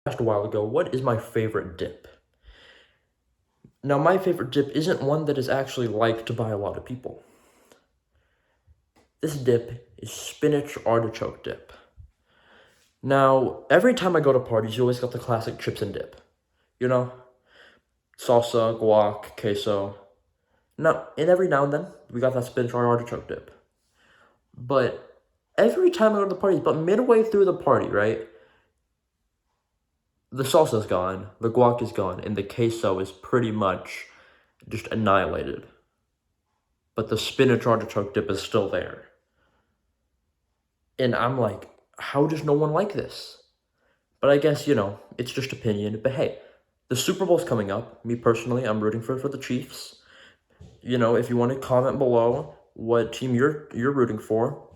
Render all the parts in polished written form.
Asked a while ago, what is my favorite dip? Now, my favorite dip isn't one that is actually liked by a lot of people. This dip is Spinach Artichoke Dip. Now, every time I go to parties, you always got the classic chips and dip. You know, salsa, guac, queso. Now, and every now and then, we got that Spinach Artichoke Dip. But every time I go to the parties, but midway through the party, right? The salsa's gone, the guac is gone, and the queso is pretty much just annihilated. But the spinach artichoke dip is still there. And I'm like, how does no one like this? But I guess, it's just opinion. But hey, the Super Bowl's coming up. Me personally, I'm rooting for the Chiefs. If you want to comment below what team you're rooting for.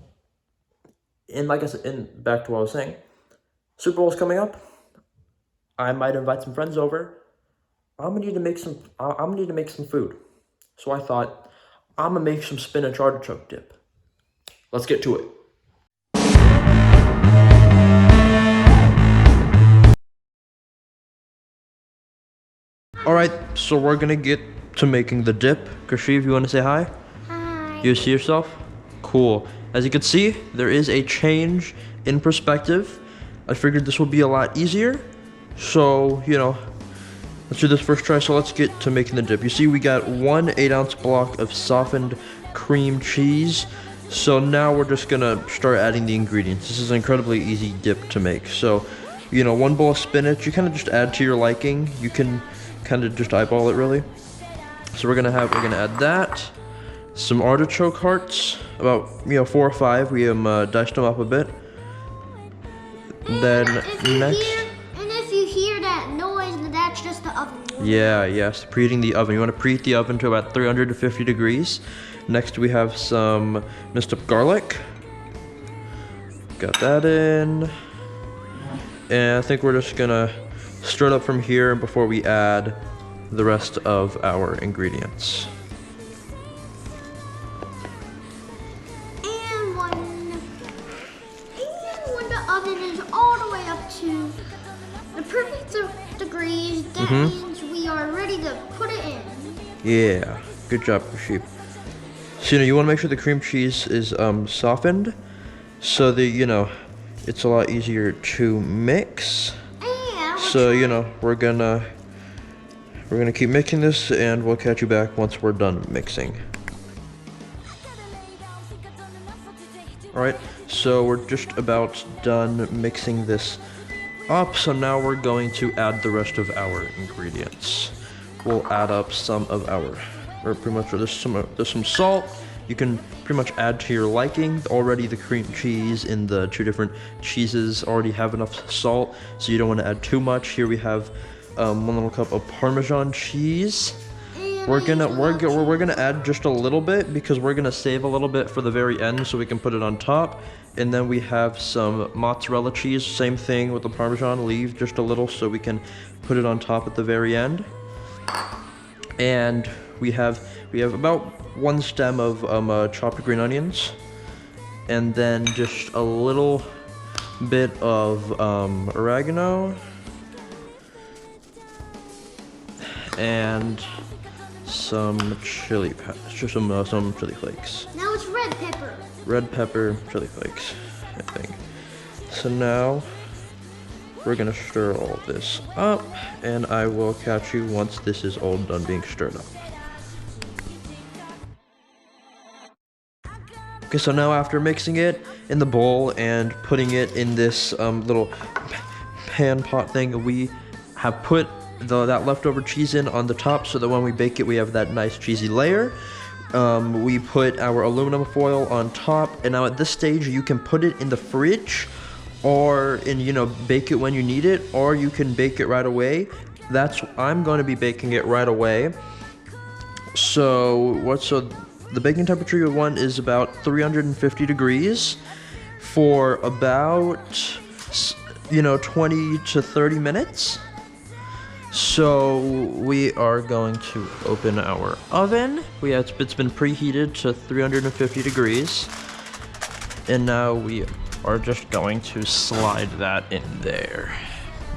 And like I said, and back to what I was saying, Super Bowl's coming up. I might invite some friends over. I'm gonna need to make some food. So I thought, I'm gonna make some spinach artichoke dip. Let's get to it. Alright, so we're gonna get to making the dip. Kashiv, you wanna say hi? Hi. You see yourself? Cool. As you can see, there is a change in perspective. I figured this would be a lot easier. So, let's do this first try. So let's get to making the dip. You see, we got 1 8-ounce block of softened cream cheese. So now we're just gonna start adding the ingredients. This is an incredibly easy dip to make. So, 1 bowl of spinach, you kind of just add to your liking. You can kind of just eyeball it really. So we're gonna add that. Some artichoke hearts, about 4 or 5. We diced them up a bit. Then next. That's just the oven. Yes, preheating the oven. You want to preheat the oven to about 350 degrees. Next we have some minced up garlic. Got that in. And I think we're just gonna stir it up from here before we add the rest of our ingredients. And when the oven is all the way up to the perfect degrees, that means we are ready to put it in. Yeah, good job, Sheep. So, you want to make sure the cream cheese is softened so that, it's a lot easier to mix. And so, we're gonna keep mixing this and we'll catch you back once we're done mixing. Alright, so we're just about done mixing this up, so now we're going to add the rest of our ingredients. We'll add up some of our, there's some salt. You can pretty much add to your liking. Already the cream cheese in the 2 different cheeses already have enough salt, so you don't want to add too much. Here we have 1 little cup of Parmesan cheese. We're gonna add just a little bit because we're gonna save a little bit for the very end so we can put it on top. And then we have some mozzarella cheese, same thing with the Parmesan, leave just a little so we can put it on top at the very end. And we have about 1 stem of chopped green onions, and then just a little bit of oregano, and some chili some chili flakes. Now it's red pepper. Red pepper, chili flakes, I think. So now we're gonna stir all this up, and I will catch you once this is all done being stirred up. Okay, so now after mixing it in the bowl and putting it in this little pan pot thing, we have put that leftover cheese in on the top so that when we bake it, we have that nice cheesy layer. We put our aluminum foil on top, and now at this stage, you can put it in the fridge or bake it when you need it, or you can bake it right away. I'm going to be baking it right away. So the baking temperature you want is about 350 degrees for about 20 to 30 minutes. So we are going to open our oven. It's been preheated to 350 degrees, and now we are just going to slide that in there.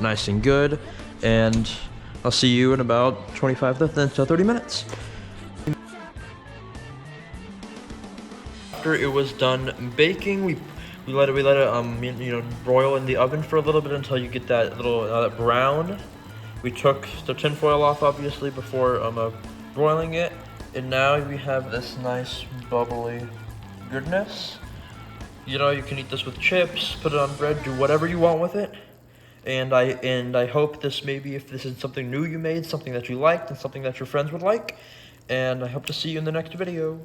nice and good. And I'll see you in about 25 to 30 minutes. After it was done baking, we let it broil in the oven for a little bit until you get that little brown. We took the tinfoil off obviously before broiling it, and now we have this nice bubbly goodness. You know, you can eat this with chips, put it on bread, do whatever you want with it. And I hope this, maybe if this is something new you made, something that you liked and something that your friends would like. And I hope to see you in the next video.